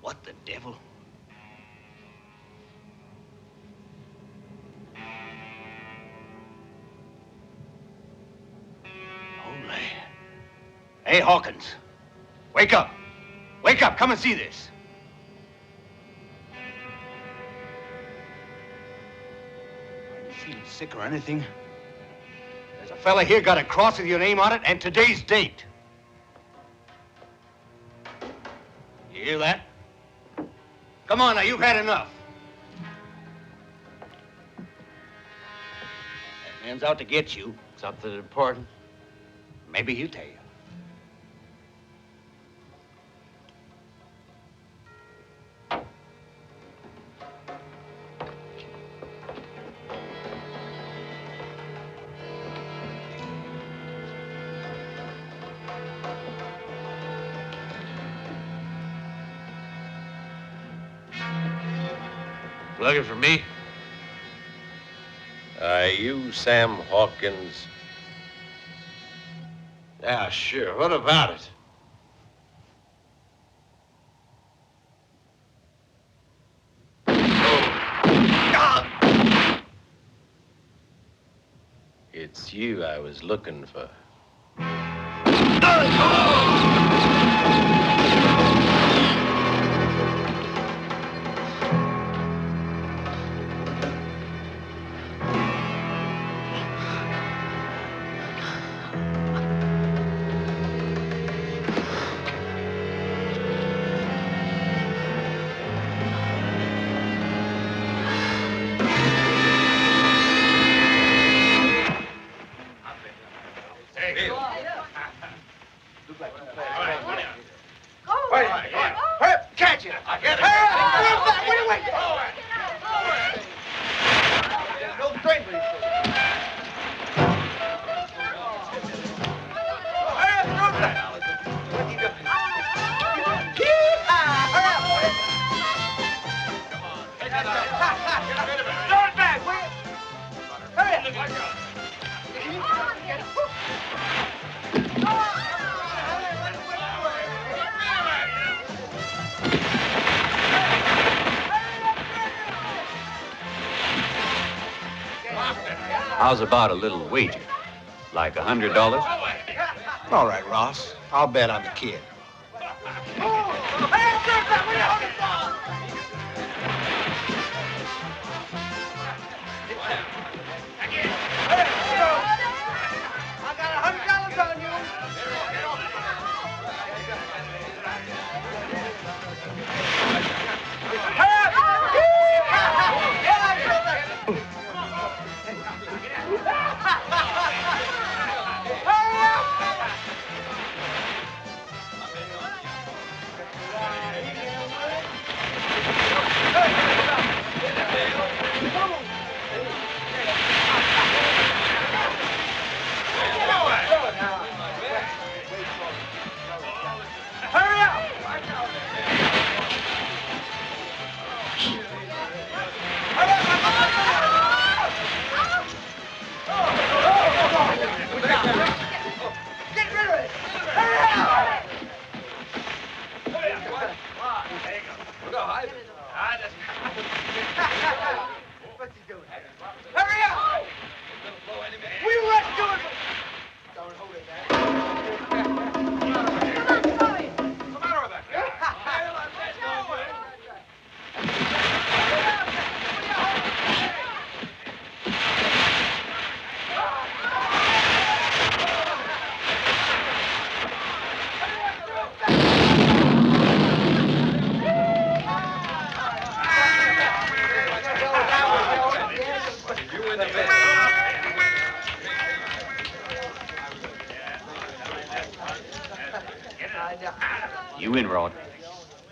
What the devil? Holy. Hey, Hawkins. Wake up. Wake up. Come and see this. Are you feeling sick or anything? There's a fella here got a cross with your name on it and today's date. You hear that? Come on now, you've had enough. That man's out to get you. Something important? Maybe he'll tell you. Looking for me? You Sam Hawkins? Yeah, sure. What about it? It's you I was looking for. How's about a little wager? Like $100? All right, Ross. I'll bet on the kid. You win, Rod.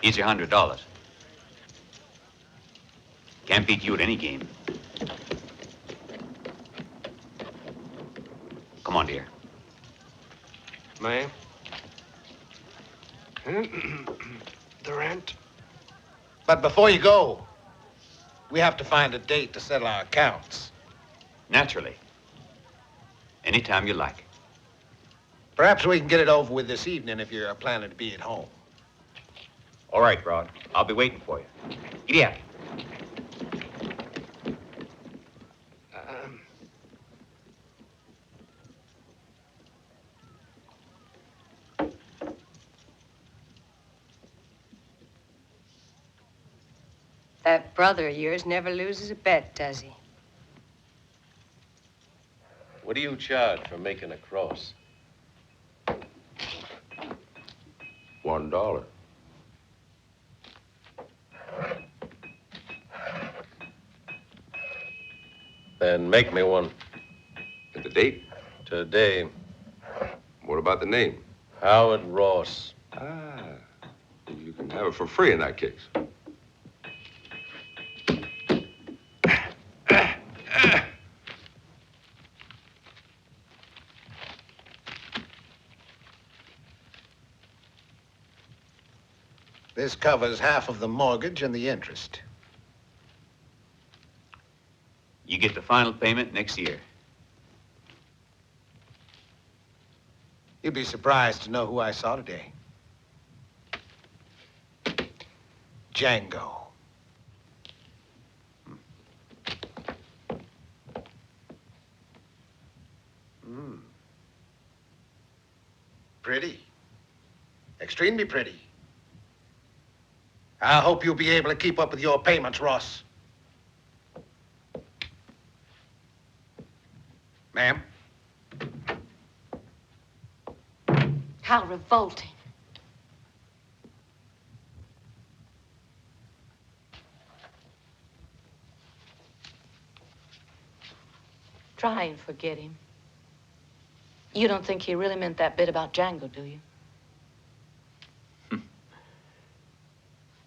Here's your $100. Can't beat you at any game. Come on, dear. Ma'am? Durante? But before you go, we have to find a date to settle our accounts. Naturally. Anytime you like. Perhaps we can get it over with this evening if you're planning to be at home. All right, Rod. I'll be waiting for you. Giddy up. That brother of yours never loses a bet, does he? What do you charge for making a cross? $1. Then make me one. And the date? Today. What about the name? Howard Ross. Ah, you can have it for free in that case. This covers half of the mortgage and the interest. You get the final payment next year. You'd be surprised to know who I saw today. Django. Pretty. Extremely pretty. I hope you'll be able to keep up with your payments, Ross. Ma'am? How revolting. Try and forget him. You don't think he really meant that bit about Django, do you?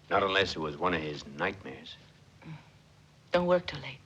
Not unless it was one of his nightmares. Don't work too late.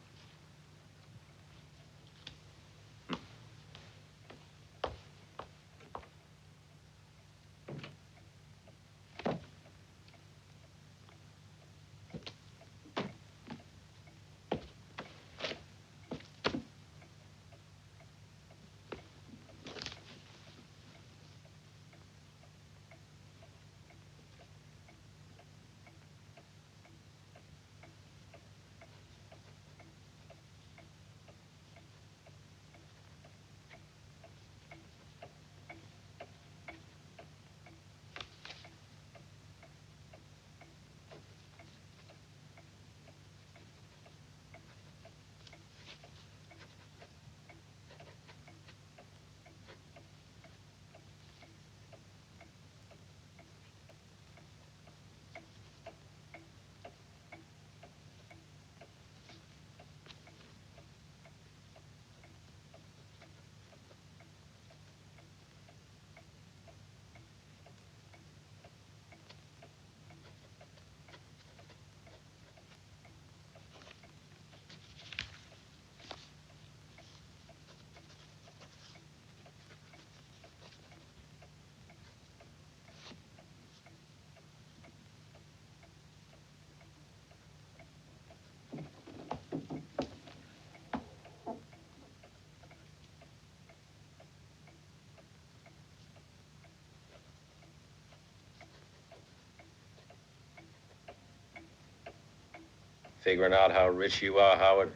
Figuring out how rich you are, Howard?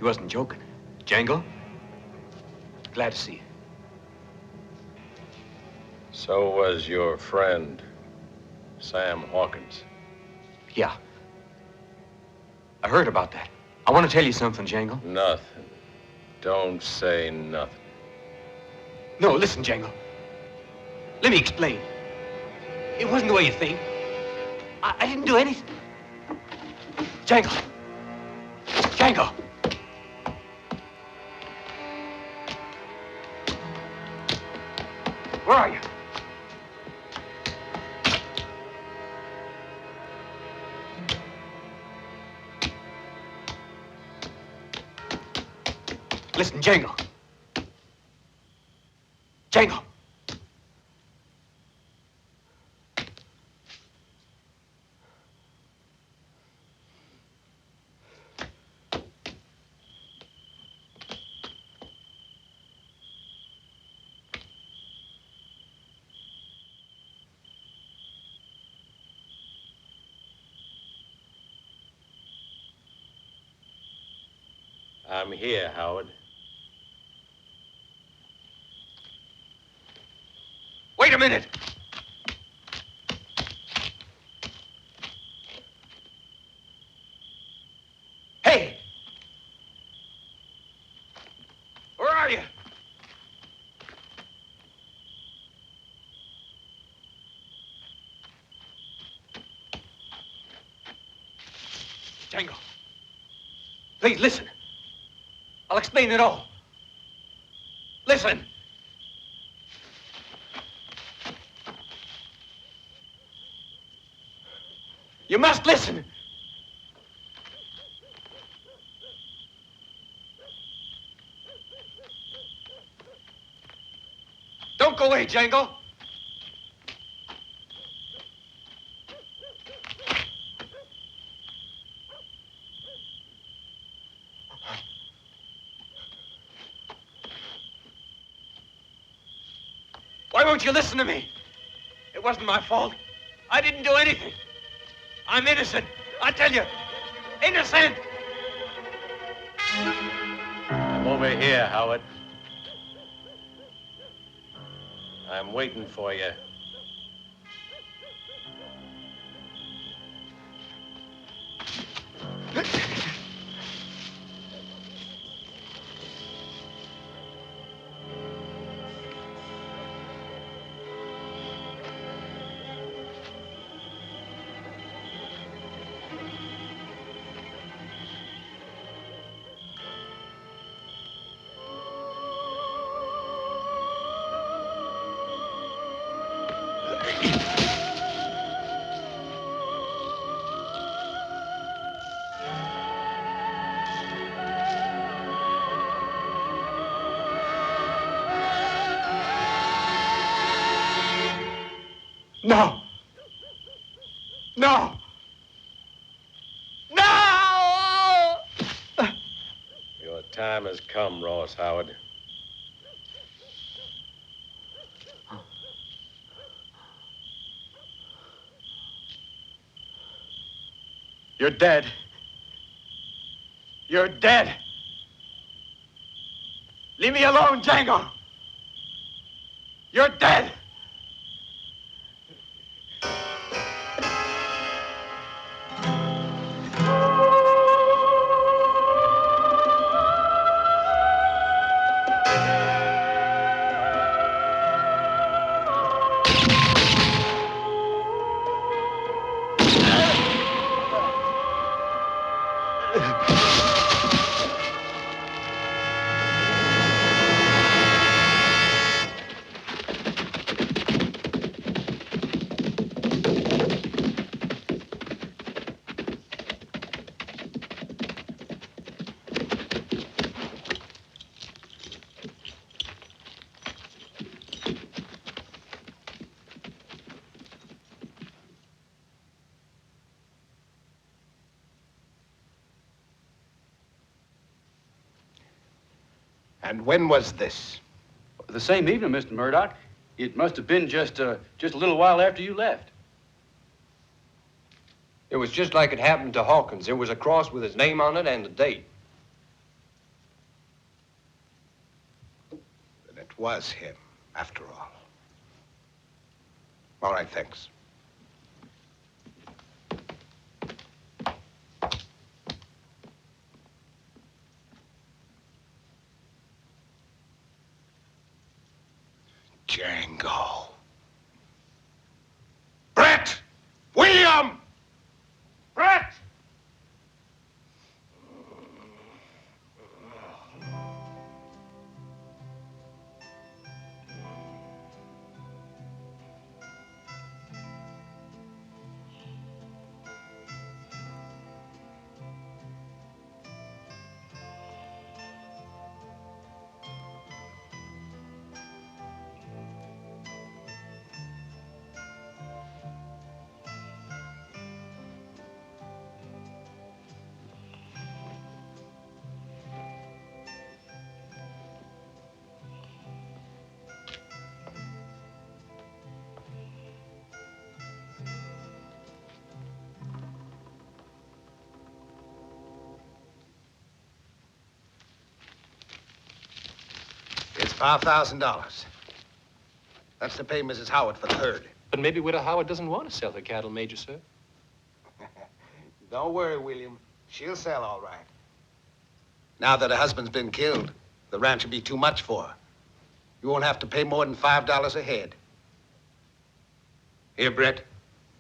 You wasn't joking. Django? Glad to see you. So was your friend, Sam Hawkins. Yeah. I heard about that. I want to tell you something, Django. Nothing. Don't say nothing. No, listen, Django. Let me explain. It wasn't the way you think. I didn't do anything. Django. Django. Where are you? Listen, Django. Django. I'm here, Howard. Wait a minute. Hey! Where are you? Django. Please listen. I'll explain it all. Listen. You must listen. Don't go away, Django. Why won't you listen to me? It wasn't my fault. I didn't do anything. I'm innocent. I tell you, innocent. I'm over here, Howard. I'm waiting for you. No. No. No! Your time has come, Ross Howard. You're dead. You're dead. Leave me alone, Django. You're dead. And when was this? The same evening, Mr. Murdoch. It must have been just a little while after you left. It was just like it happened to Hawkins. There was a cross with his name on it and a date. Then it was him, after all. All right, thanks. Django. Brett! William! Brett! It's $5,000. That's to pay Mrs. Howard for the herd. But maybe Widow Howard doesn't want to sell her cattle, Major, sir. Don't worry, William. She'll sell all right. Now that her husband's been killed, the ranch will be too much for her. You won't have to pay more than $5 a head. Here, Brett,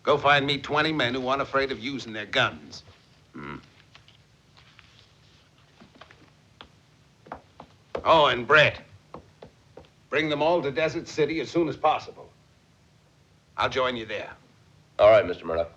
go find me 20 men who aren't afraid of using their guns. Oh, and Brett, bring them all to Desert City as soon as possible. I'll join you there. All right, Mr. Murdoch.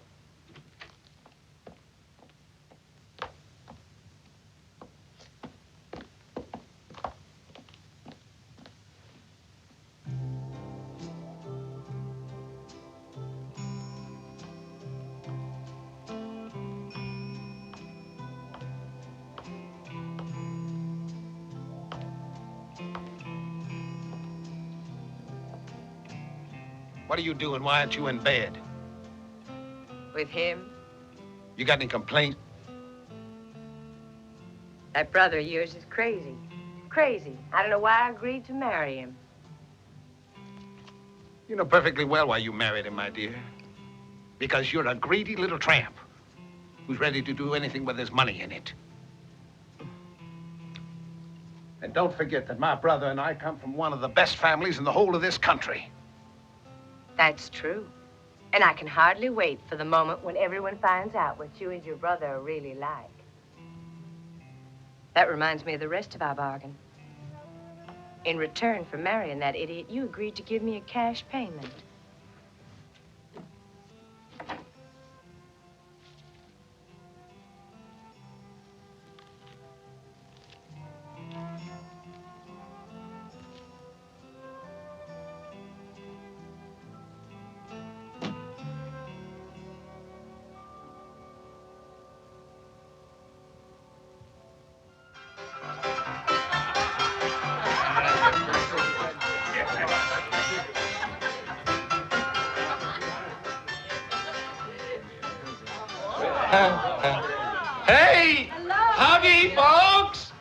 What are you doing? Why aren't you in bed? With him? You got any complaint? That brother of yours is crazy. Crazy. I don't know why I agreed to marry him. You know perfectly well why you married him, my dear. Because you're a greedy little tramp who's ready to do anything where there's money in it. And don't forget that my brother and I come from one of the best families in the whole of this country. That's true. And I can hardly wait for the moment when everyone finds out what you and your brother are really like. That reminds me of the rest of our bargain. In return for marrying that idiot, you agreed to give me a cash payment. Hey! Howdy, folks!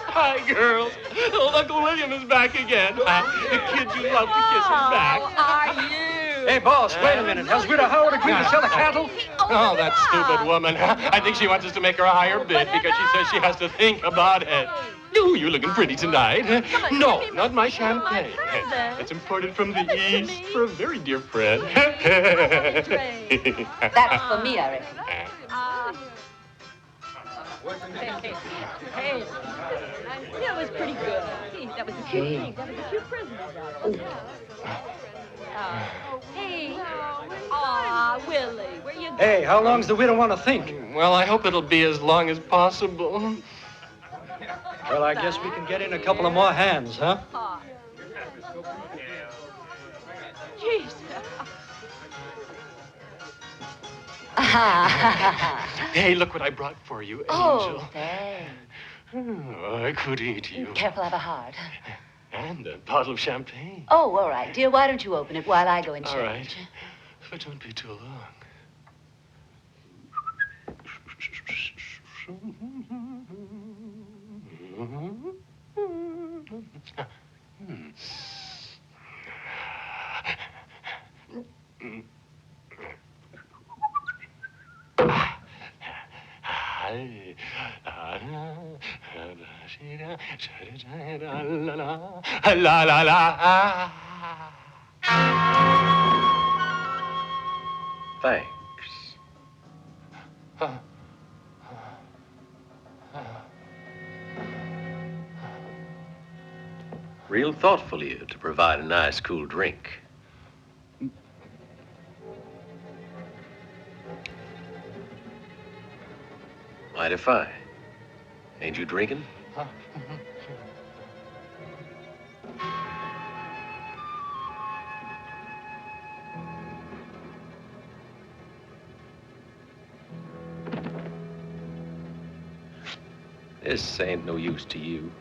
Hi, girls. Old Uncle William is back again. The kid you love to kiss is back. How are you? Hey, boss, wait a minute. Has Widow Howard agreed to sell the cattle? Oh, that stupid woman. I think she wants us to make her a higher bid because she says she has to think about it. Ooh, you're looking pretty tonight. No, not my champagne. It's imported from the East for a very dear friend. That's for me, I reckon. Hey, that was pretty good. That was a cute thing. That was a cute present. Hey. Aw, Willie, where you going? Hey, how long's the widow want to think? Well, I hope it'll be as long as possible. Well, I guess we can get in a couple of more hands, huh? Jeez. Hey, look what I brought for you, Angel. Oh, thanks. Oh, I could eat you. Careful, I have a heart. And a bottle of champagne. Oh, all right, dear. Why don't you open it while I go and change? All right. But don't be too long. La la la. Thanks. Real thoughtful of you to provide a nice, cool drink. Mighty fine. Ain't you drinking? This ain't no use to you.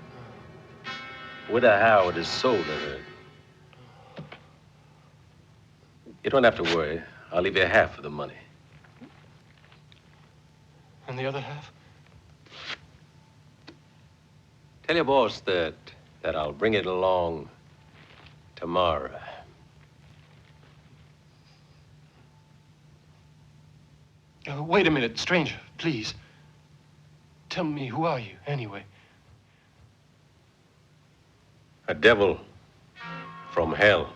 Widow Howard is sold to her. You don't have to worry. I'll leave you half of the money. And the other half? Tell your boss that I'll bring it along tomorrow. Wait a minute, stranger, please. Tell me, who are you, anyway? A devil from hell.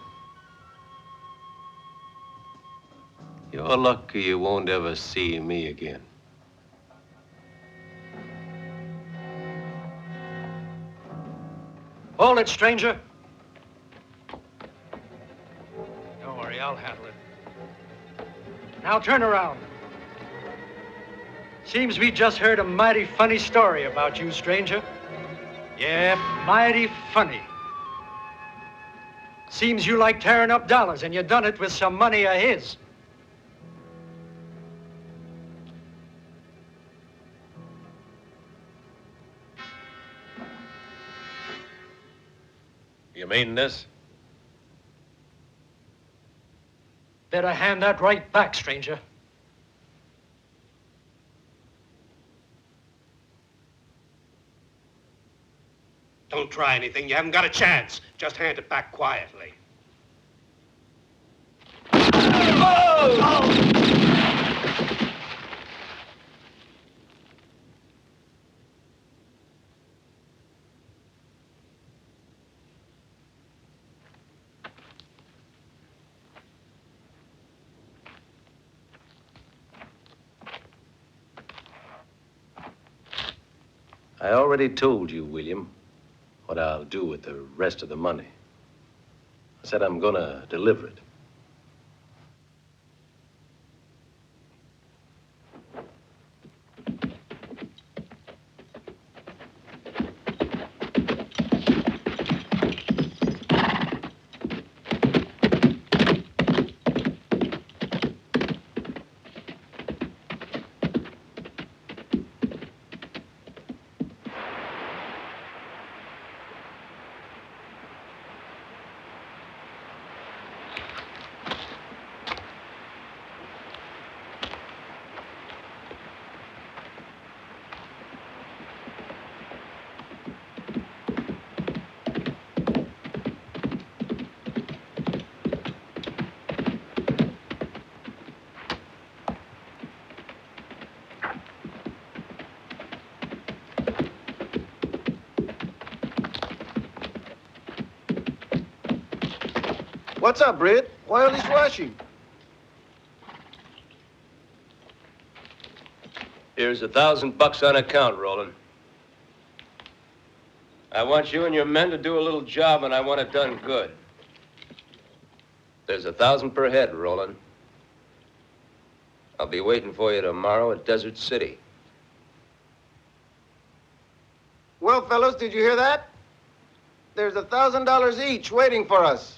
You're lucky you won't ever see me again. Hold it, stranger. Don't worry, I'll handle it. Now turn around. Seems we just heard a mighty funny story about you, stranger. Yeah, mighty funny. Seems you like tearing up dollars, and you done it with some money of his. You mean this? Better hand that right back, stranger. Don't try anything. You haven't got a chance. Just hand it back quietly. I already told you, William, what I'll do with the rest of the money. I said I'm gonna deliver it. What's up, Britt? Why all this rushing? Here's $1,000 on account, Roland. I want you and your men to do a little job, and I want it done good. There's $1,000 per head, Roland. I'll be waiting for you tomorrow at Desert City. Well, fellows, did you hear that? There's $1,000 each waiting for us.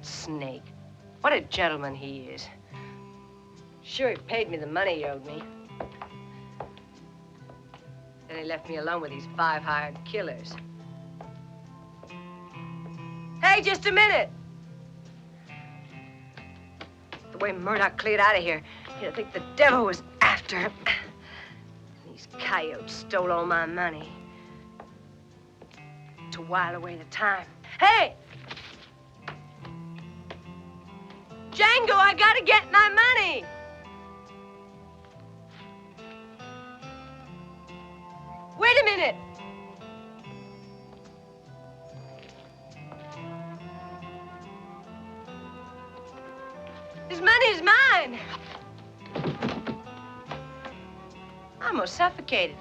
Snake. What a gentleman he is. Sure, he paid me the money he owed me. Then he left me alone with these 5 hired killers. Hey, just a minute! The way Murdoch cleared out of here, you'd think the devil was after him. These coyotes stole all my money to while away the time. Hey! Django, I gotta get my money! Wait a minute! This money is mine! I'm almost suffocated.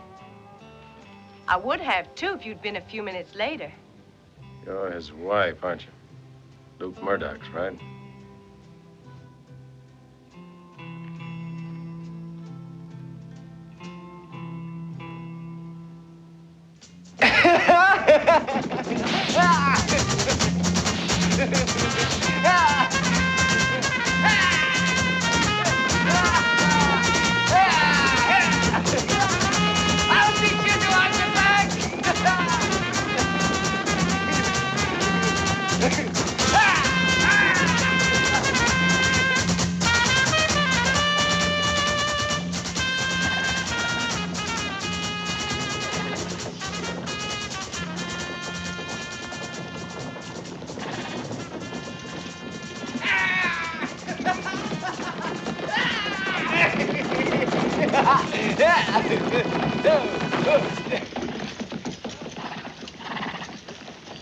I would have, too, if you'd been a few minutes later. You're his wife, aren't you? Luke Murdoch's, right? I'll teach you to watch your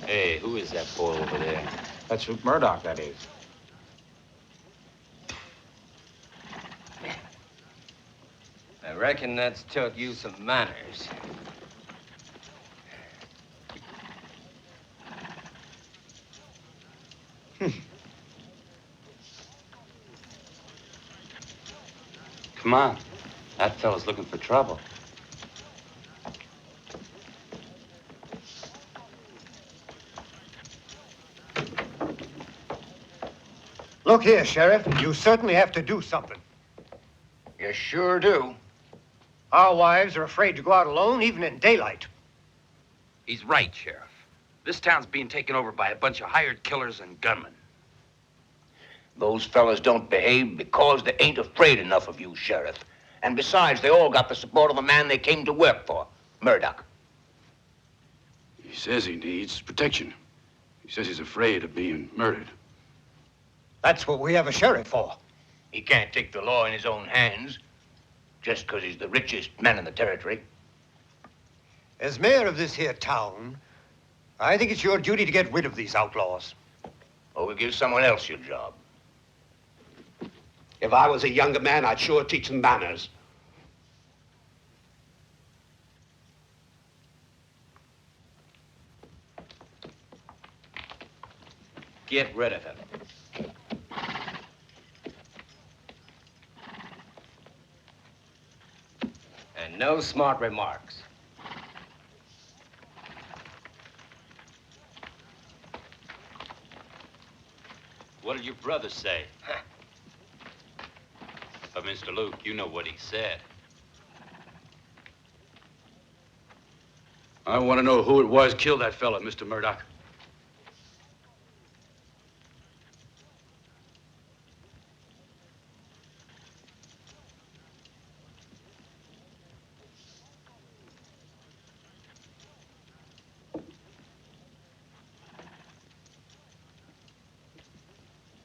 Hey, who is that boy over there? That's Luke Murdoch, that is. I reckon that's taught you some manners. Come on. That fella's looking for trouble. Look here, Sheriff. You certainly have to do something. You sure do. Our wives are afraid to go out alone, even in daylight. He's right, Sheriff. This town's being taken over by a bunch of hired killers and gunmen. Those fellas don't behave because they ain't afraid enough of you, Sheriff. And besides, they all got the support of the man they came to work for, Murdoch. He says he needs protection. He says he's afraid of being murdered. That's what we have a sheriff for. He can't take the law in his own hands just because he's the richest man in the territory. As mayor of this here town, I think it's your duty to get rid of these outlaws. Or we'll give someone else your job. If I was a younger man, I'd sure teach them manners. Get rid of him. And no smart remarks. What did your brother say? But Mr. Luke, you know what he said. I want to know who it was killed that fella, Mr. Murdoch.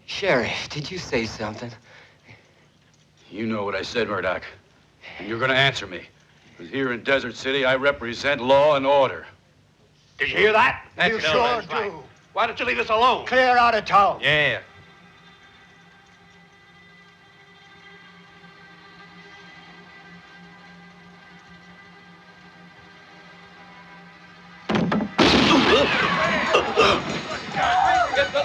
Sheriff, did you say something? You know what I said, Murdoch. And you're going to answer me. Because here in Desert City, I represent law and order. Did you hear that? You sure do. Why don't you leave us alone? Clear out of town. Yeah.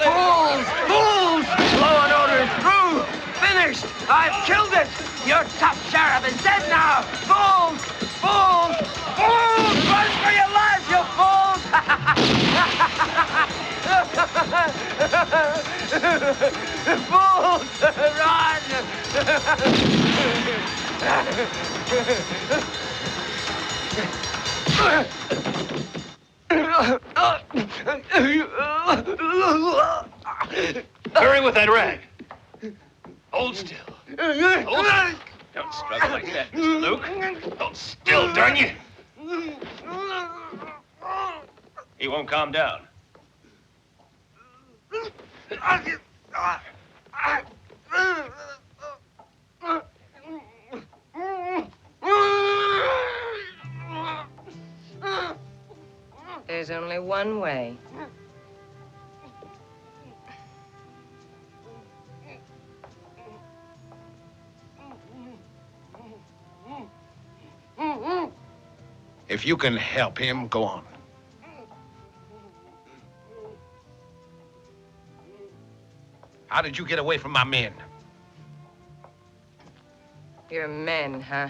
Fools! Fools! Law and order is through! Finished! I've killed it! Your top sheriff is dead now! Fools! Fools! Fools! Run for your lives, you fools! Fools! Hurry with that rag. Hold still. Hold still. Don't struggle like that, Mr. Luke. Hold still, darn you. He won't calm down. There's only one way. If you can help him, go on. How did you get away from my men? You're men, huh?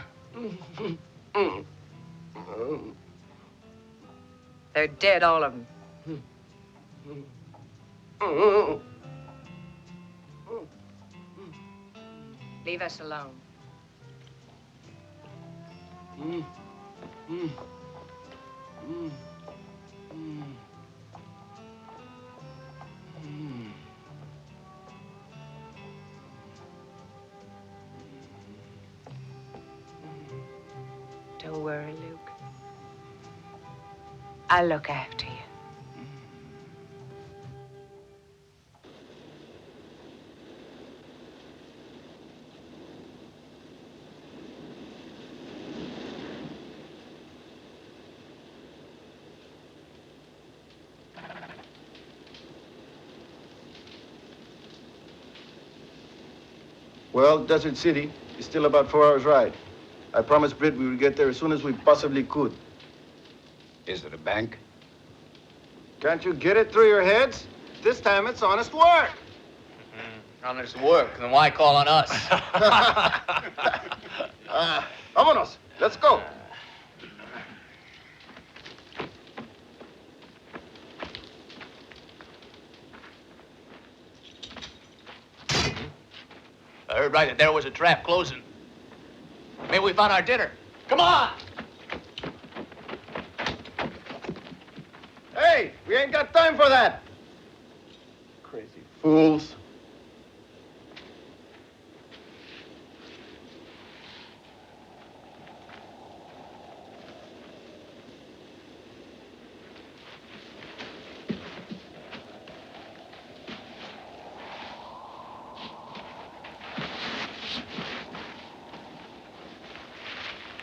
They're dead, all of them. Leave us alone. Don't worry, Luke. I'll look after you. Well, Desert City is still about 4 hours' ride. I promised Britt we would get there as soon as we possibly could. Is it a bank? Can't you get it through your heads? This time it's honest work. Honest work, then why call on us? Vámonos. Let's go. I heard right that there was a trap closing. Maybe we found our dinner. Come on! Hey, we ain't got time for that. Crazy fools.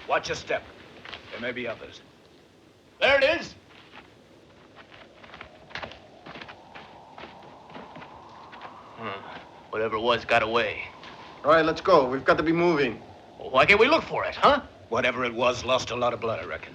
Watch your step. There may be others. There it is. Whatever it was got away. All right, let's go. We've got to be moving. Well, why can't we look for it, huh? Whatever it was lost a lot of blood, I reckon.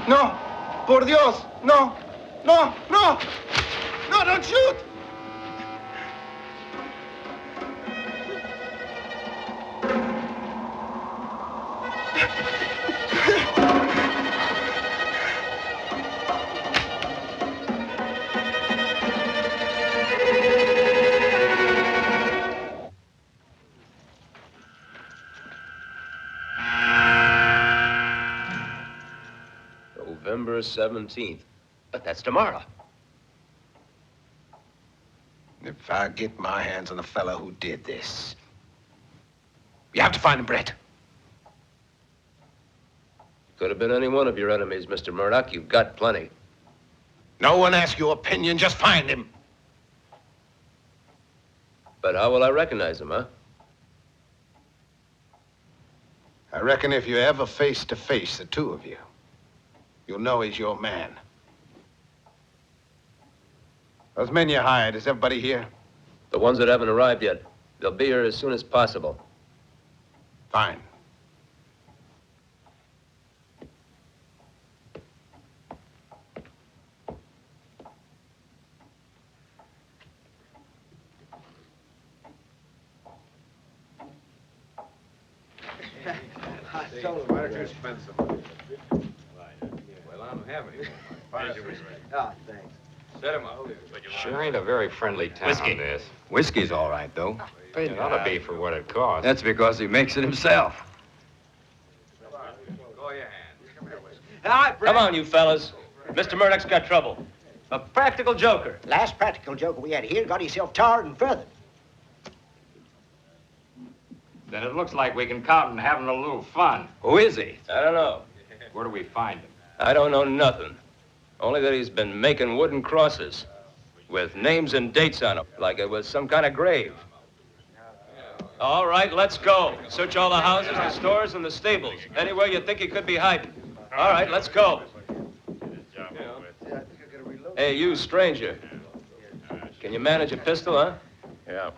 No! Por Dios! No! No! No! No, don't shoot! November 17th. But that's tomorrow. If I get my hands on the fellow who did this, you have to find him, Brett. Could have been any one of your enemies, Mr. Murdoch. You've got plenty. No one asks your opinion, just find him. But how will I recognize him, huh? I reckon if you ever face to face, the two of you, you'll know he's your man. Those men you hired, is everybody here? The ones that haven't arrived yet. They'll be here as soon as possible. Fine. Why don't you spend some money? Well, I don't have any. Ah, thanks. Set him up. Sure ain't a very friendly town, Whiskey. this. Whiskey's all right, though. It ought to be for what it costs. That's because he makes it himself. Go your hand. All right, Brett. Come on, you fellas. Mr. Murdoch's got trouble. A practical joker. Last practical joker we had here got himself tarred and feathered. Then it looks like we can count on having a little fun. Who is he? I don't know. Where do we find him? I don't know nothing. Only that he's been making wooden crosses with names and dates on them, like it was some kind of grave. All right, let's go. Search all the houses, the stores, and the stables. Anywhere you think he could be hiding. All right, let's go. Hey, you stranger. Can you manage a pistol, huh? Yeah.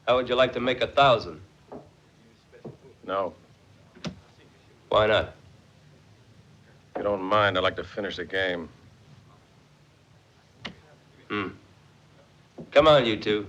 How would you like to make 1,000? No. Why not? If you don't mind, I'd like to finish the game. Come on, you two.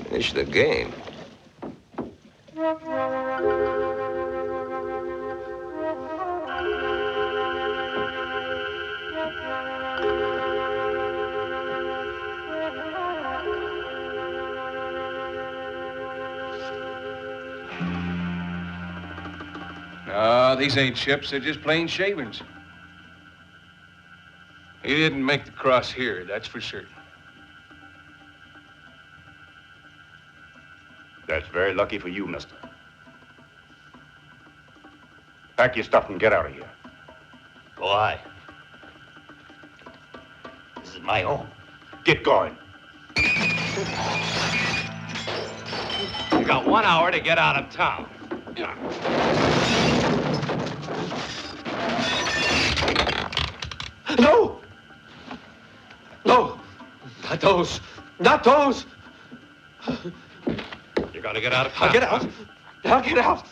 Finish the game. No, these ain't chips. They're just plain shavings. He didn't make the cross here, that's for certain. That's very lucky for you, mister. Pack your stuff and get out of here. Why? This is my home. Get going. You got 1 hour to get out of town. No! No! Not those! Not those! You're gonna get out of town. I'll get out. I'll get out.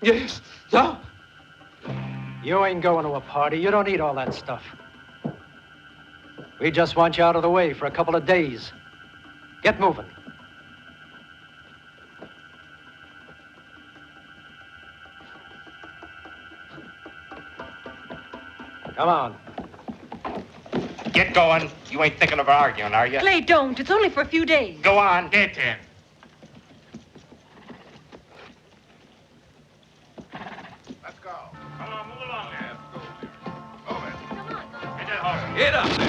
Yes. No. You ain't going to a party. You don't need all that stuff. We just want you out of the way for a couple of days. Get moving. Come on. Get going. You ain't thinking of arguing, are you? Clay, don't. It's only for a few days. Go on, get in. Let's go. Come on, move along there. Move it. Come on. Get that horse. Get up there.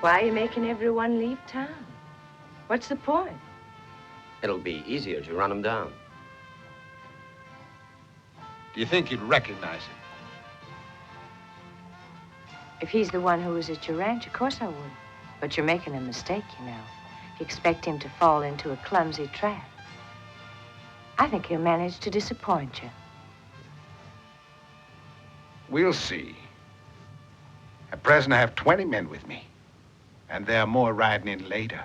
Why are you making everyone leave town? What's the point? It'll be easier to run him down. Do you think you'd recognize him? If he's the one who was at your ranch, of course I would. But you're making a mistake, you know. You expect him to fall into a clumsy trap. I think he'll manage to disappoint you. We'll see. At present, I have 20 men with me. And there are more riding in later.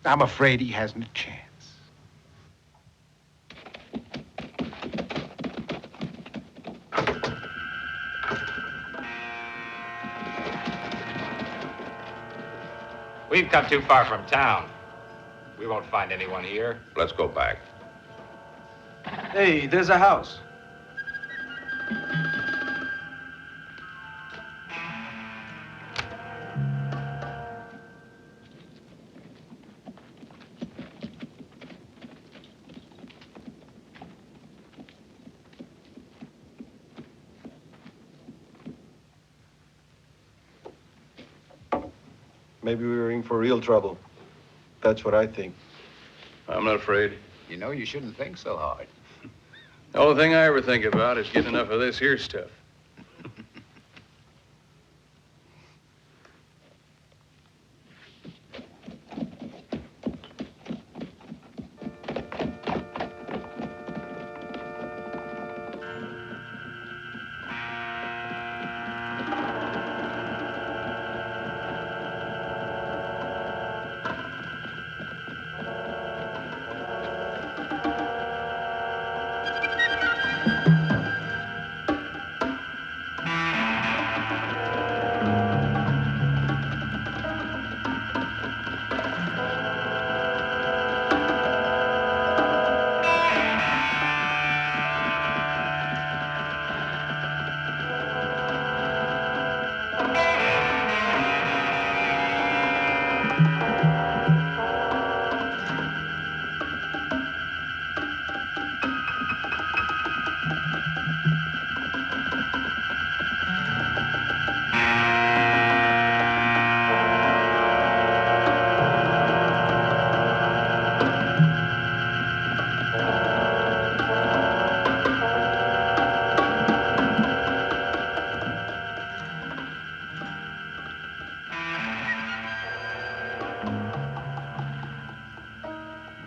I'm afraid he hasn't a chance. We've come too far from town. We won't find anyone here. Let's go back. Hey, there's a house. Maybe we were in for real trouble. That's what I think. I'm not afraid. You know, you shouldn't think so hard. The only thing I ever think about is getting enough of this here stuff.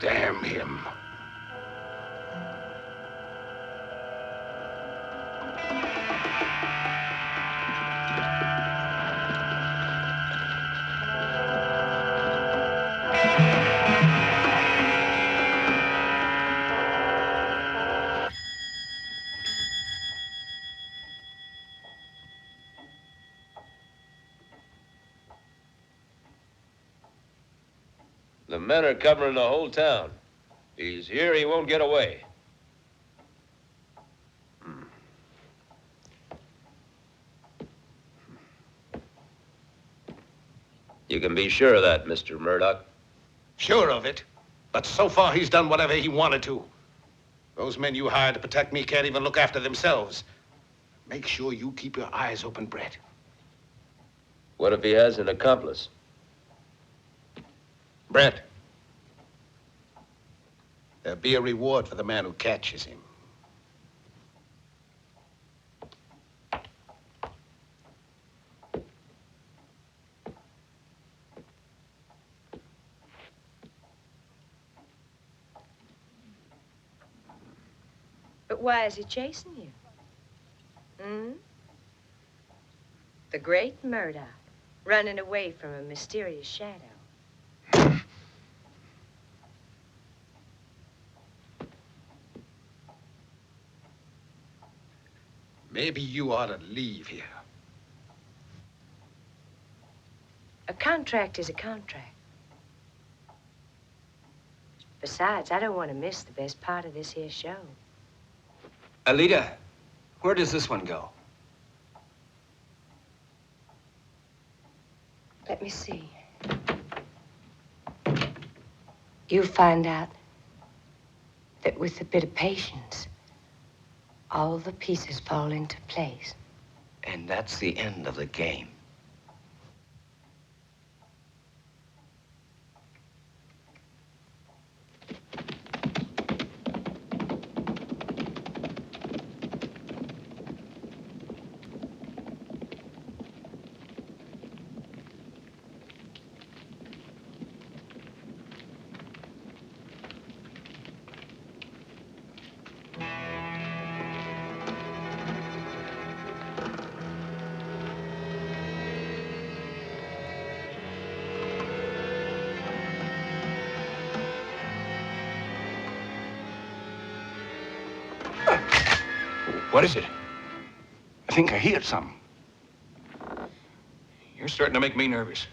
Damn him. The men are covering the whole town. He's here, he won't get away. You can be sure of that, Mr. Murdoch. Sure of it. But so far, he's done whatever he wanted to. Those men you hired to protect me can't even look after themselves. Make sure you keep your eyes open, Brett. What if he has an accomplice? Brett, there'll be a reward for the man who catches him. But why is he chasing you? Hmm? The great Murdoch, running away from a mysterious shadow. Maybe you ought to leave here. A contract is a contract. Besides, I don't want to miss the best part of this here show. Alita, where does this one go? Let me see. You find out that with a bit of patience, all the pieces fall into place. And that's the end of the game. What is it? I think I hear something. You're starting to make me nervous.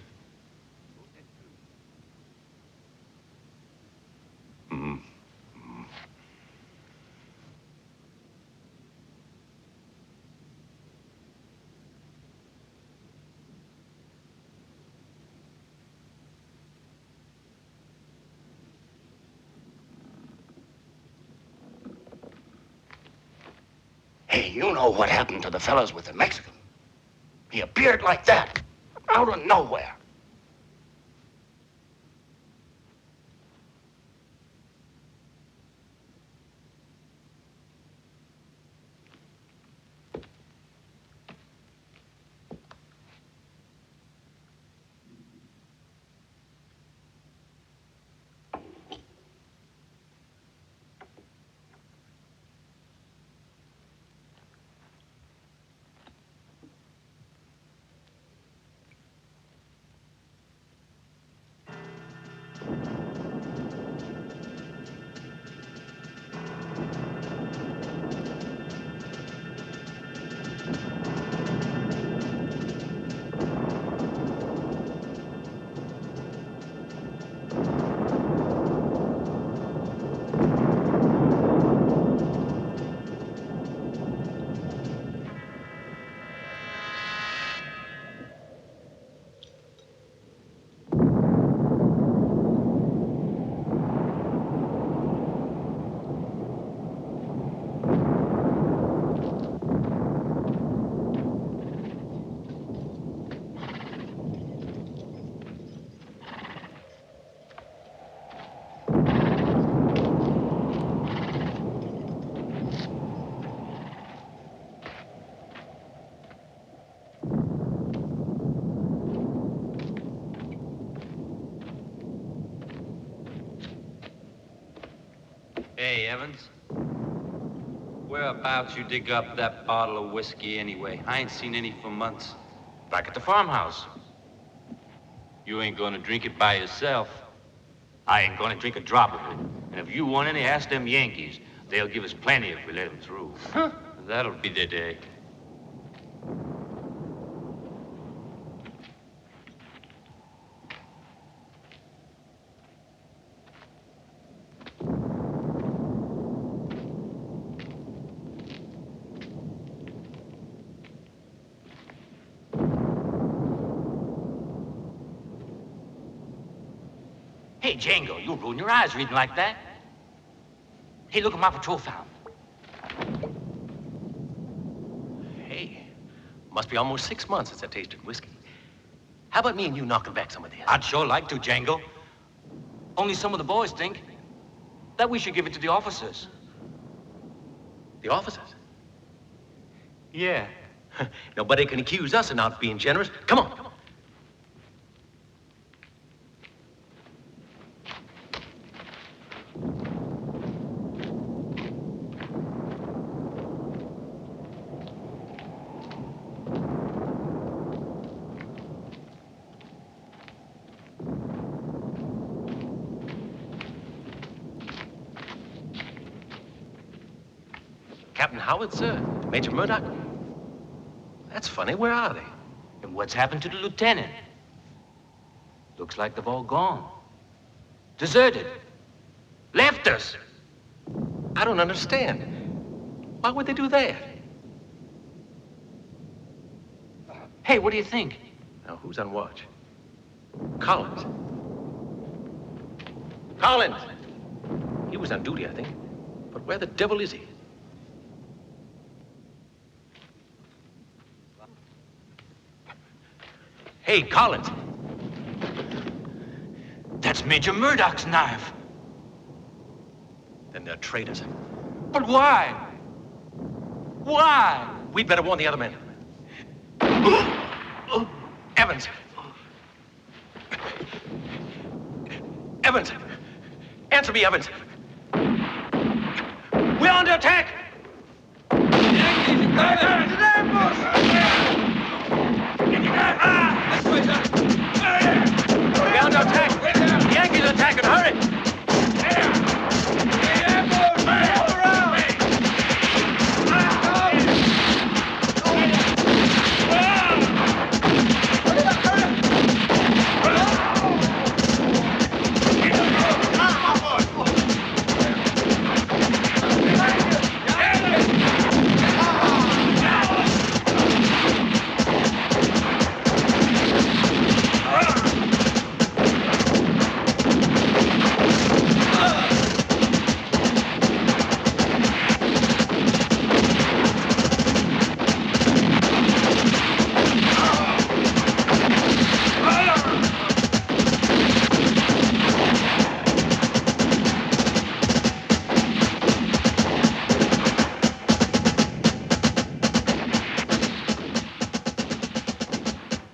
Hey, you know what happened to the fellas with the Mexican? He appeared like that, out of nowhere. Hey, Evans. Whereabouts you dig up that bottle of whiskey anyway? I ain't seen any for months. Back at the farmhouse. You ain't gonna drink it by yourself. I ain't gonna drink a drop of it. And if you want any, ask them Yankees. They'll give us plenty if we let them through. Huh? That'll be the day. Hey, Django, you'll ruin your eyes reading like that. Hey, look at my patrol found. Hey, must be almost 6 months since I tasted whiskey. How about me and you knocking back some of this? I'd sure like to, Django. Only some of the boys think that we should give it to the officers. The officers? Yeah. Nobody can accuse us of not being generous. Come on. Captain Howard, sir. Major Murdoch. That's funny. Where are they? And what's happened to the lieutenant? Looks like they've all gone. Deserted. Left us. I don't understand. Why would they do that? Hey, what do you think? Now, who's on watch? Collins. Collins! He was on duty, I think. But where the devil is he? Hey, Collins. That's Major Murdoch's knife. Then they're traitors. But why? Why? We'd better warn the other men. Evans. Evans. Answer me, Evans. We're under attack. We're under attack. The Yankees are attacking. Hurry.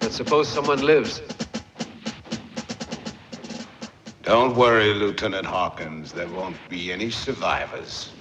But suppose someone lives. Don't worry, Lieutenant Hawkins. There won't be any survivors.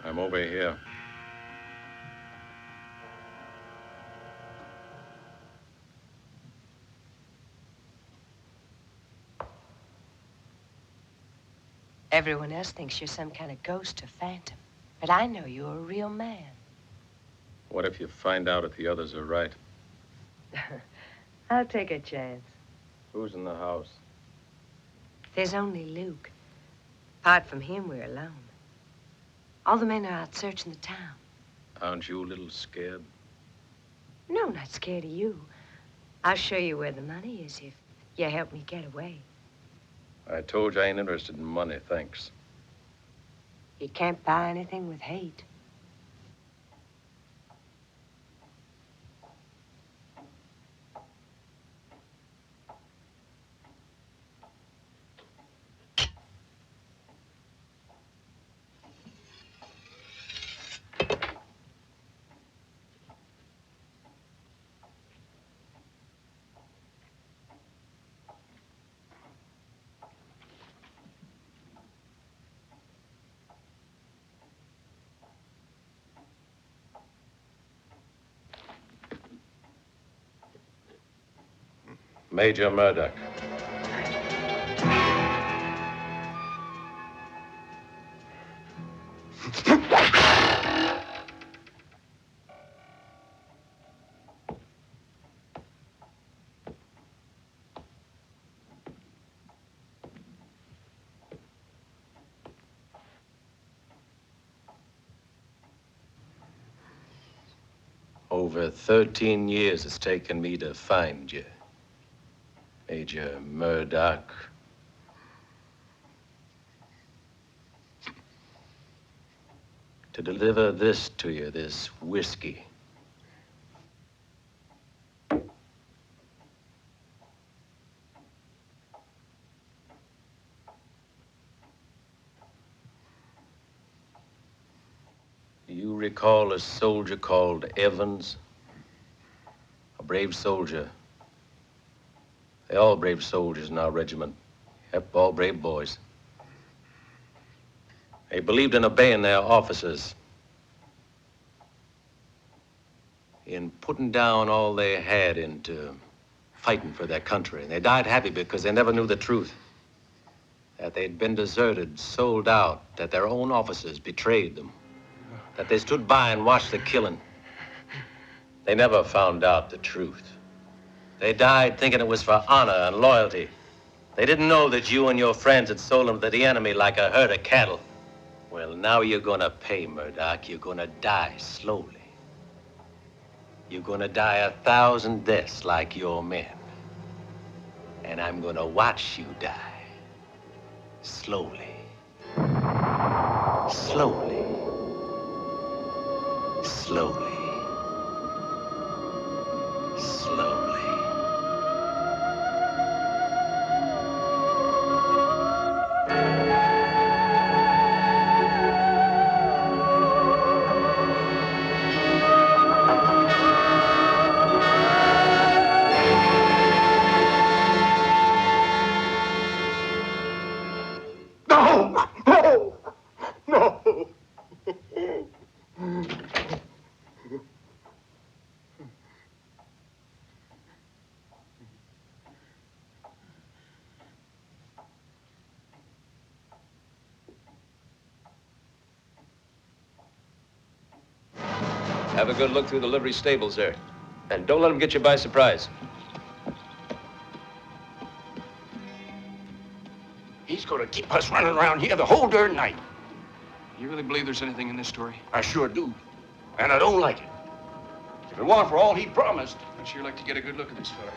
I'm over here. Everyone else thinks you're some kind of ghost or phantom. But I know you're a real man. What if you find out if the others are right? I'll take a chance. Who's in the house? There's only Luke. Apart from him, we're alone. All the men are out searching the town. Aren't you a little scared? No, not scared of you. I'll show you where the money is if you help me get away. I told you I ain't interested in money, thanks. You can't buy anything with hate. Major Murdoch. Over 13 years it's taken me to find you, Major Murdoch. To deliver this to you, this whiskey. You recall a soldier called Evans? A brave soldier. They're all brave soldiers in our regiment. Yep, all brave boys. They believed in obeying their officers, in putting down all they had into fighting for their country. And they died happy because they never knew the truth. That they'd been deserted, sold out, that their own officers betrayed them. That they stood by and watched the killing. They never found out the truth. They died thinking it was for honor and loyalty. They didn't know that you and your friends had sold them to the enemy like a herd of cattle. Well, now you're gonna pay, Murdoch. You're gonna die slowly. You're gonna die 1,000 deaths like your men. And I'm gonna watch you die. Slowly. Slowly. Slowly. Slowly. No! No! No! Have a good look through the livery stables there. And don't let them get you by surprise. He's gonna keep us running around here the whole darn night. You really believe there's anything in this story? I sure do. And I don't like it. If it weren't for all he promised. I'd sure like to get a good look at this fella.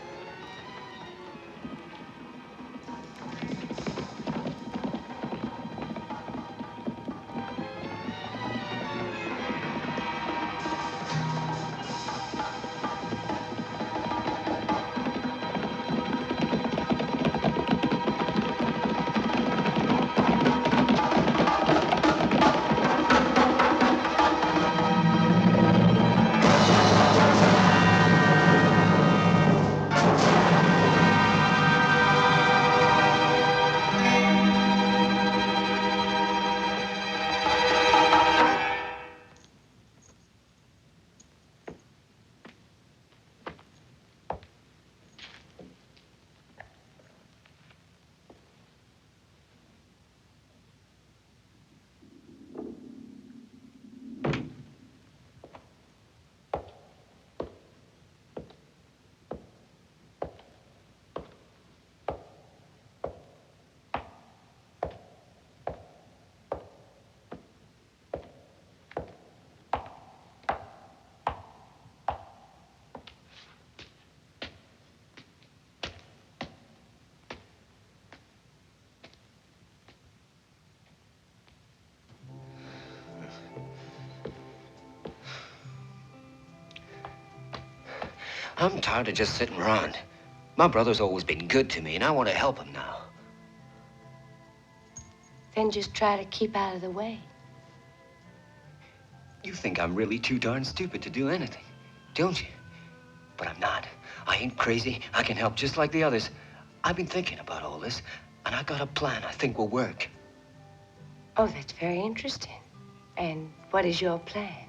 I'm tired of just sitting around. My brother's always been good to me, and I want to help him now. Then just try to keep out of the way. You think I'm really too darn stupid to do anything, don't you? But I'm not. I ain't crazy. I can help just like the others. I've been thinking about all this, and I got a plan I think will work. Oh, that's very interesting. And what is your plan?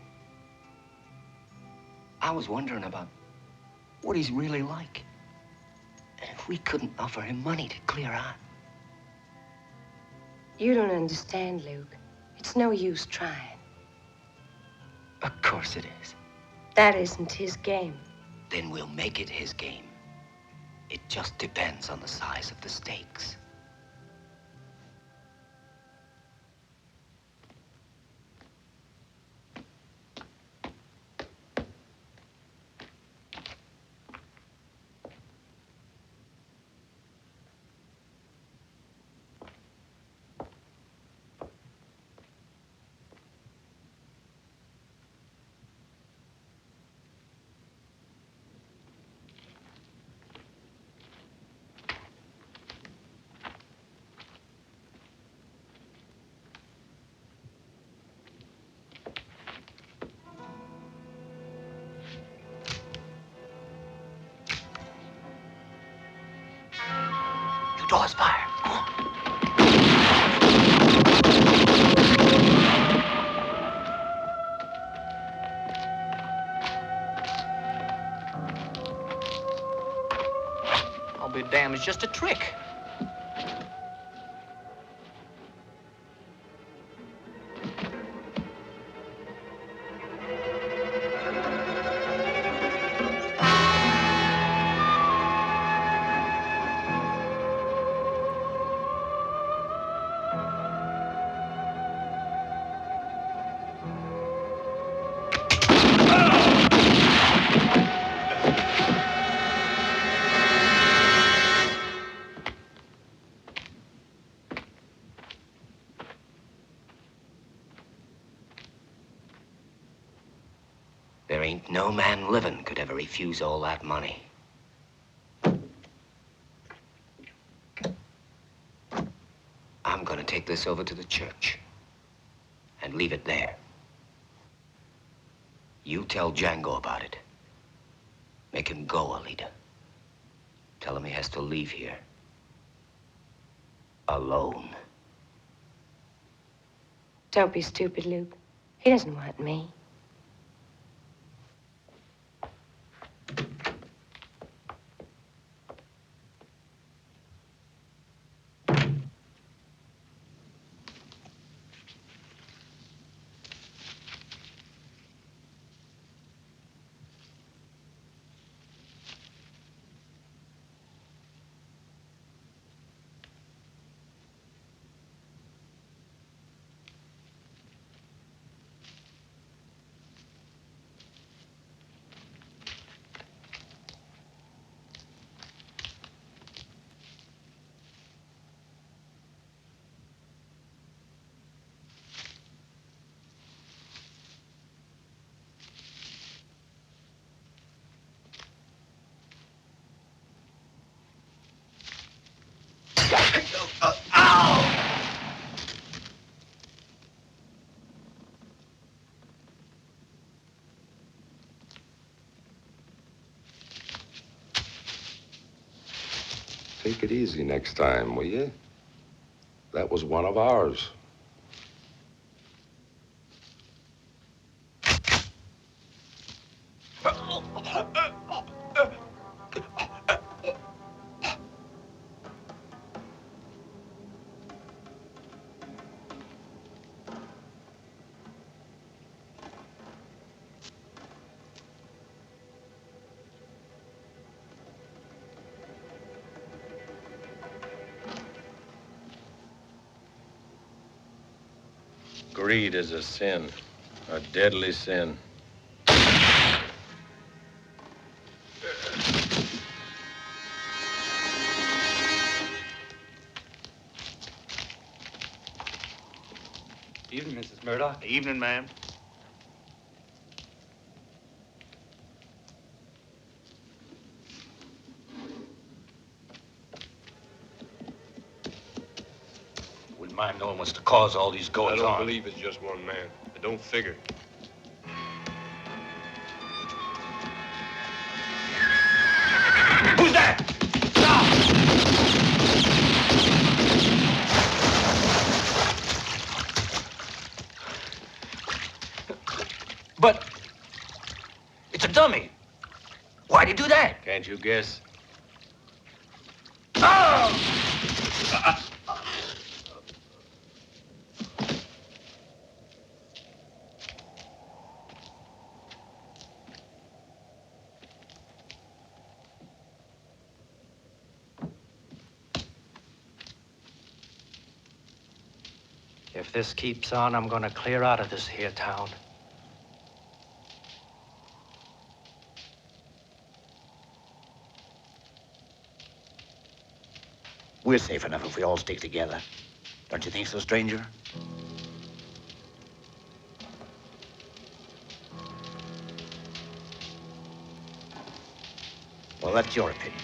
I was wondering about what he's really like. And if we couldn't offer him money to clear out. You don't understand, Luke. It's no use trying. Of course it is. That isn't his game. Then we'll make it his game. It just depends on the size of the stakes. Doors fire. Come on. I'll be damned, it's just a trick. No man living could ever refuse all that money. I'm gonna take this over to the church and leave it there. You tell Django about it. Make him go, Alita. Tell him he has to leave here. Alone. Don't be stupid, Luke. He doesn't want me. Take it easy next time, will you? That was one of ours. Greed is a sin, a deadly sin. Evening, Mrs. Murdoch. Evening, ma'am. Wouldn't mind knowing what's the cause of all these I goings don't on. believe it's just one man. It don't figure. Who's that? But it's a dummy. Why'd he do that? Can't you guess? If this keeps on, I'm gonna clear out of this here town. We're safe enough if we all stick together. Don't you think so, stranger? Well, that's your opinion.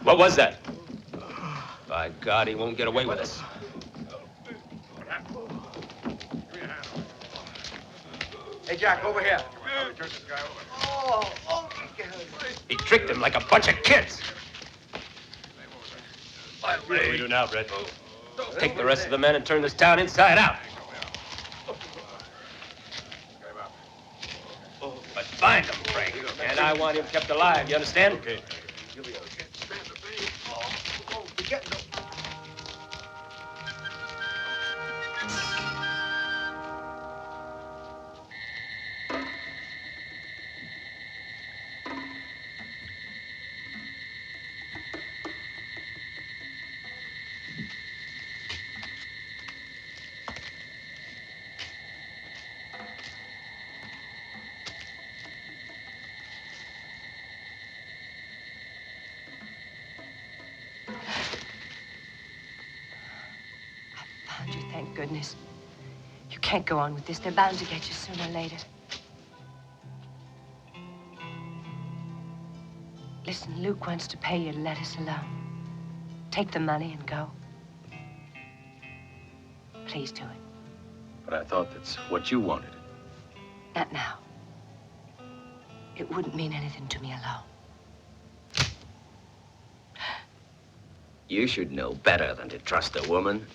What was that? By God, he won't get away with this. Hey, Jack, over here. Turn this guy over. He tricked him like a bunch of kids. What do we do now, Brett? Take the rest of the men and turn this town inside out. But find him, Frank. And I want him kept alive, you understand? Okay. thank goodness. You can't go on with this. They're bound to get you sooner or later. Listen, Luke wants to pay you to let us alone. Take the money and go. Please do it. But I thought that's what you wanted. Not now. It wouldn't mean anything to me alone. You should know better than to trust a woman.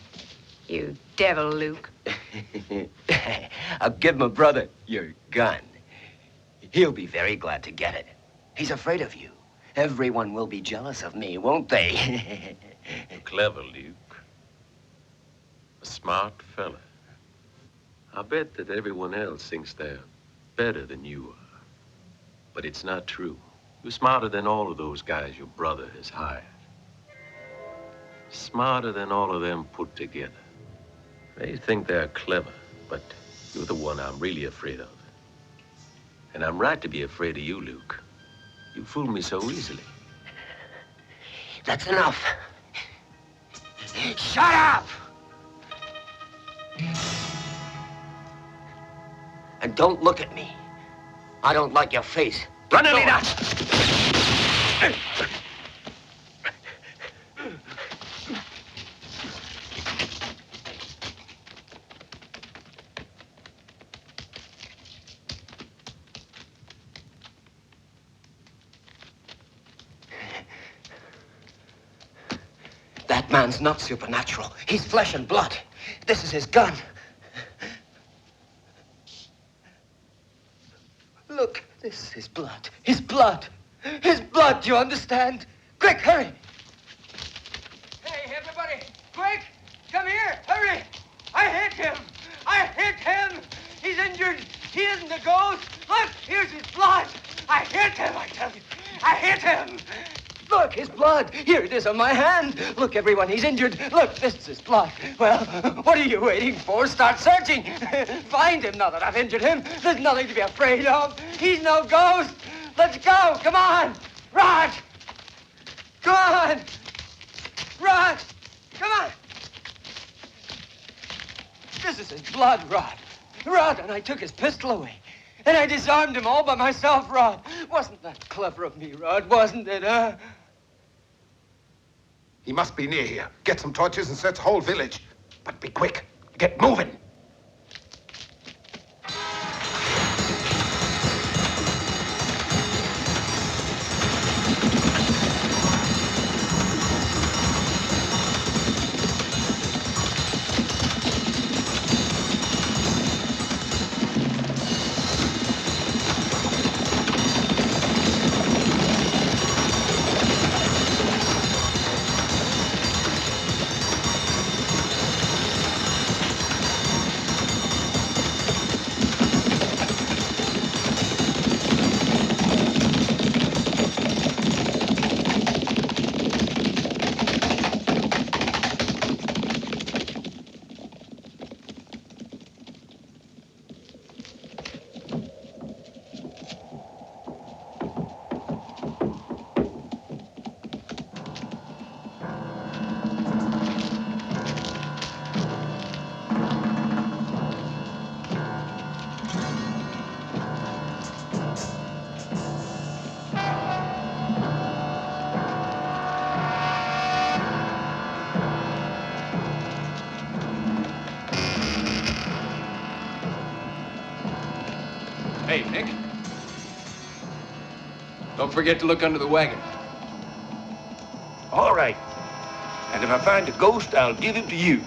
You devil, Luke. I'll give my brother your gun. He'll be very glad to get it. He's afraid of you. Everyone will be jealous of me, won't they? You're clever, Luke. A smart fella. I bet that everyone else thinks they're better than you are. But it's not true. You're smarter than all of those guys your brother has hired. Smarter than all of them put together. They think they're clever, but you're the one I'm really afraid of. And I'm right to be afraid of you, Luke. You fooled me so easily. That's enough. Shut up! And don't look at me. I don't like your face. Run, Alina! That man's not supernatural. He's flesh and blood. This is his gun. Look, this is his blood. His blood. His blood, do you understand? Quick, hurry. Hey, everybody, quick! Come here, hurry! I hit him! I hit him! He's injured. He isn't a ghost. Look, here's his blood. I hit him, I tell you. I hit him! Look, his blood. Here it is on my hand. Look, everyone, he's injured. Look, this is his blood. Well, what are you waiting for? Start searching. Find him now that I've injured him. There's nothing to be afraid of. He's no ghost. Let's go. Come on. Rod. Come on. Rod. Come on. This is his blood, Rod. Rod, and I took his pistol away. And I disarmed him all by myself, Rod. Wasn't that clever of me, Rod? Wasn't it, huh? He must be near here. Get some torches and search the whole village. But be quick. Get moving. Hey, Nick. Don't forget to look under the wagon. All right. And if I find a ghost, I'll give him to you.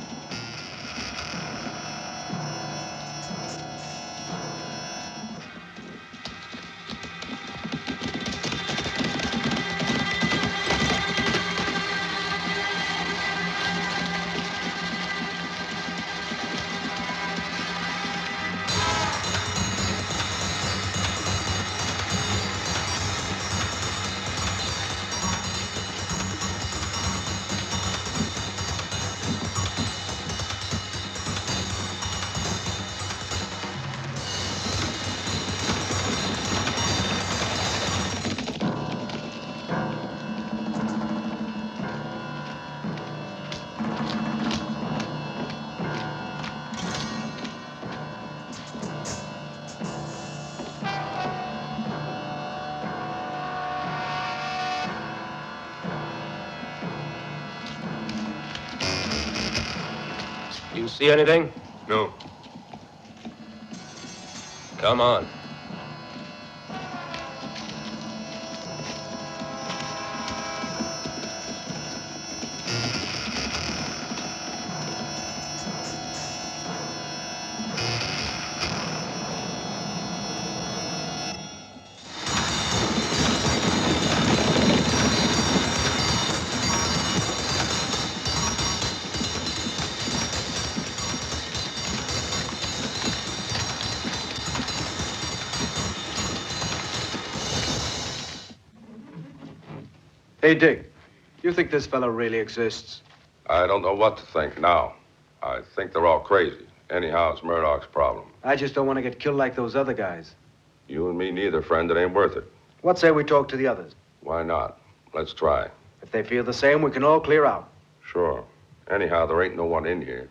You see anything? No. Come on. Hey, Dick, you think this fellow really exists? I don't know what to think now. I think they're all crazy. Anyhow, it's Murdoch's problem. I just don't want to get killed like those other guys. You and me neither, friend. It ain't worth it. What say we talk to the others? Why not? Let's try. If they feel the same, we can all clear out. Sure. Anyhow, there ain't no one in here.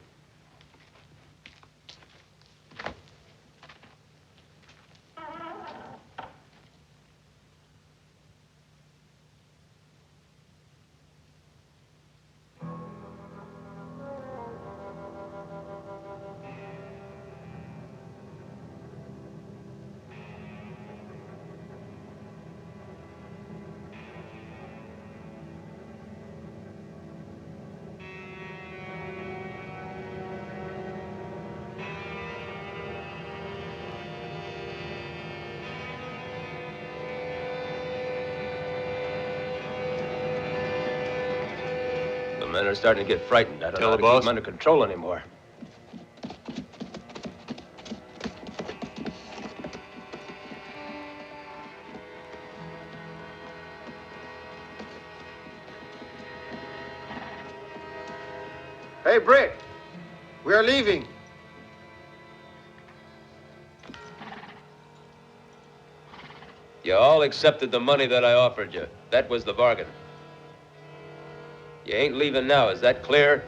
The men are starting to get frightened. I don't Tell know how the to keep boss. them under control anymore. Hey, Brick, we are leaving. You all accepted the money that I offered you. That was the bargain. You ain't leaving now, is that clear?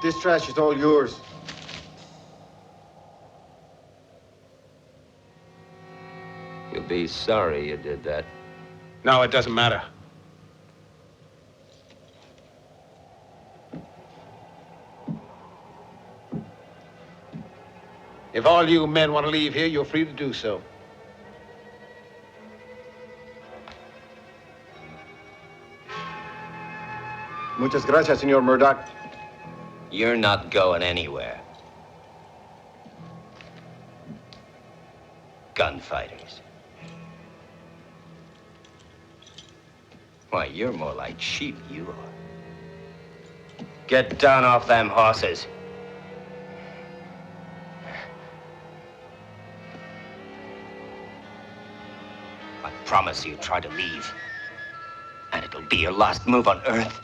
This trash is all yours. You'll be sorry you did that. No, it doesn't matter. If all you men want to leave here, you're free to do so. Muchas gracias, Senor Murdoch. You're not going anywhere. Gunfighters. Why, you're more like sheep, you are. Get down off them horses. I promise you, try to leave. And it'll be your last move on Earth.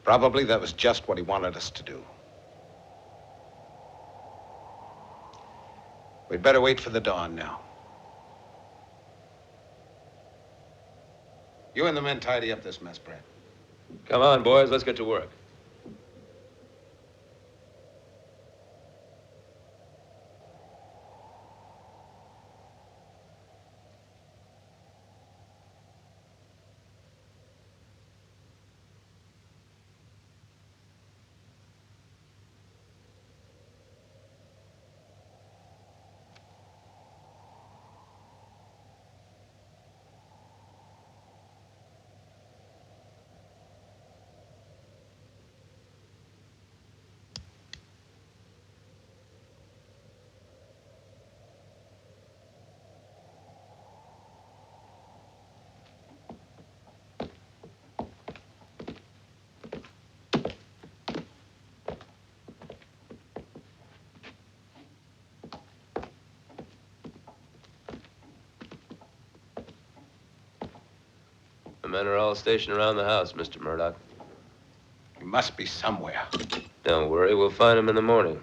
Probably that was just what he wanted us to do. We'd better wait for the dawn now. You and the men tidy up this mess, Brad. Come on, boys, let's get to work. men are all stationed around the house, Mr. Murdoch. He must be somewhere. Don't worry, we'll find him in the morning.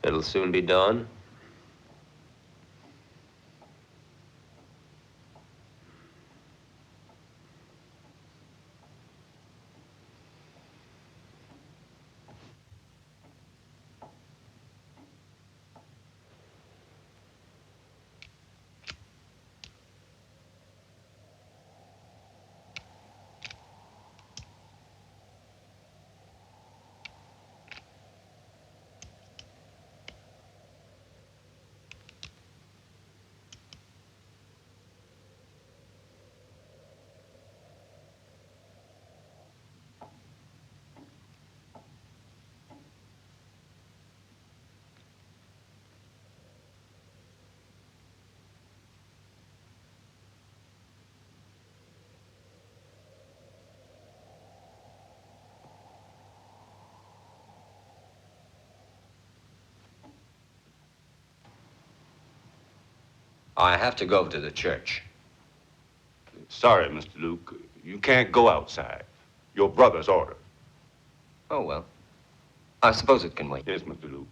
It'll soon be dawn. I have to go to the church. Sorry, Mr. Luke. You can't go outside. Your brother's order. Oh, well. I suppose it can wait. Yes, Mr. Luke.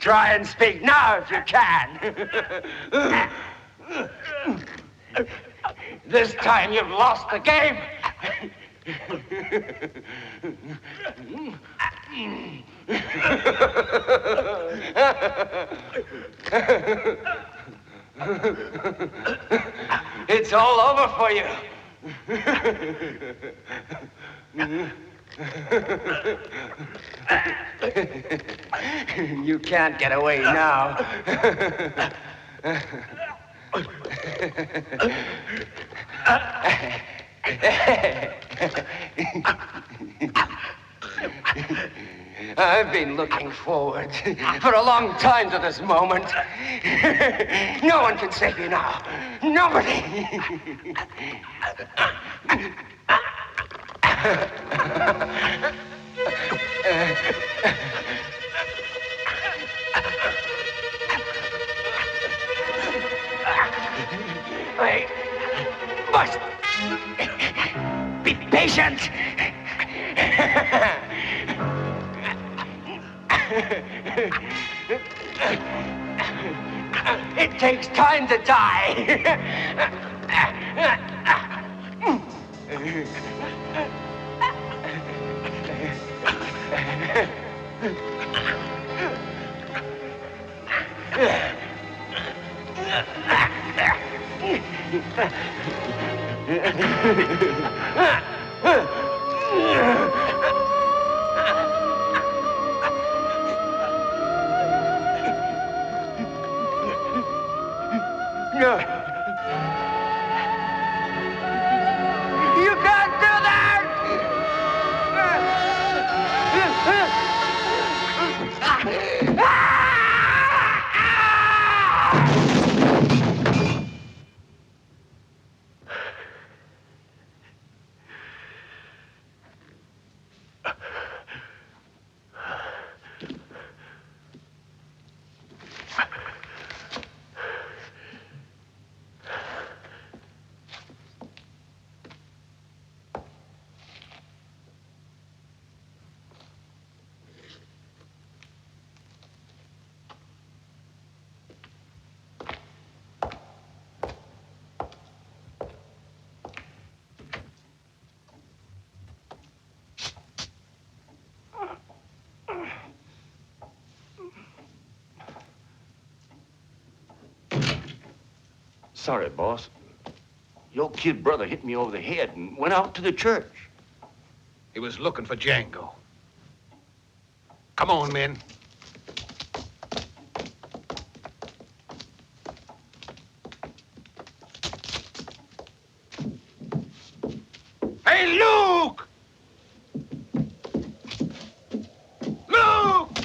Try and speak now if you can. This time you've lost the game. It's all over for you. You can't get away now. I've been looking forward for a long time to this moment. No one can save you now. Nobody. I must be patient. It takes time to die. You can't do that! sorry, boss. Your kid brother hit me over the head and went out to the church. He was looking for Django. Come on, men. Hey, Luke! Luke!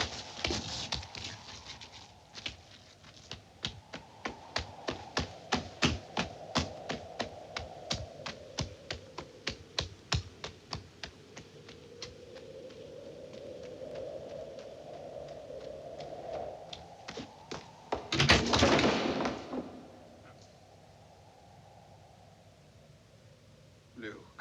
Luke.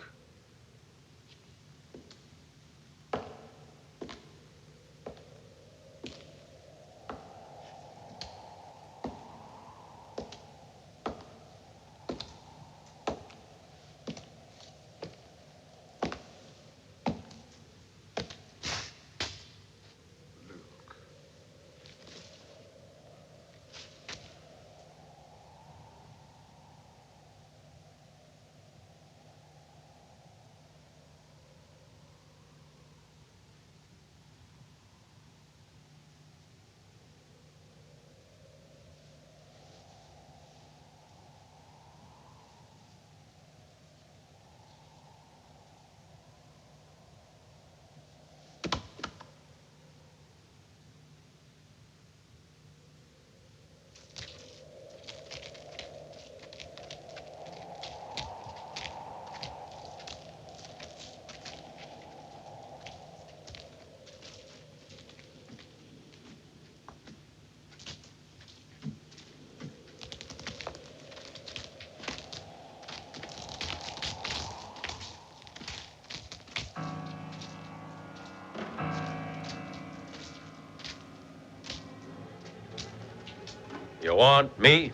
You want me?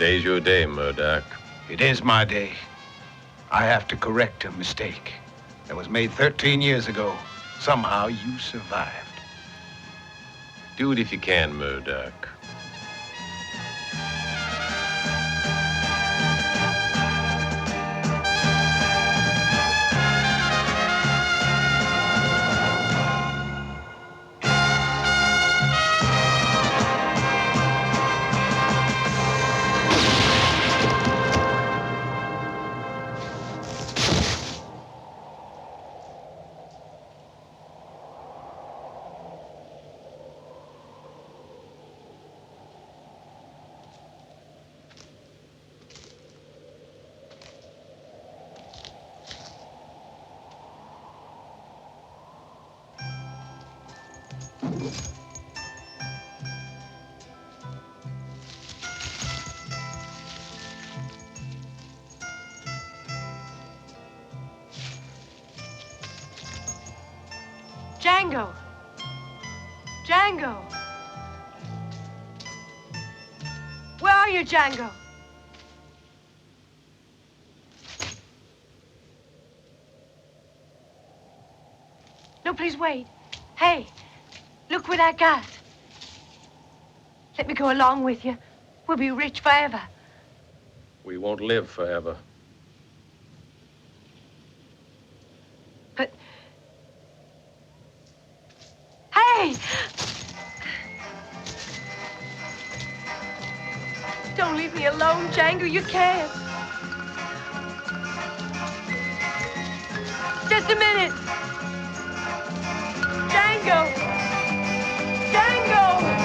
Today's your day, Murdoch. It is my day. I have to correct a mistake that was made 13 years ago. Somehow you survived. Do it if you can, Murdoch. Django! Django! Where are you, Django? No, please wait. Hey, look what I got. Let me go along with you. We'll be rich forever. We won't live forever. But... Hey! Don't leave me alone, Django. You can't. Just a minute. Django! Django!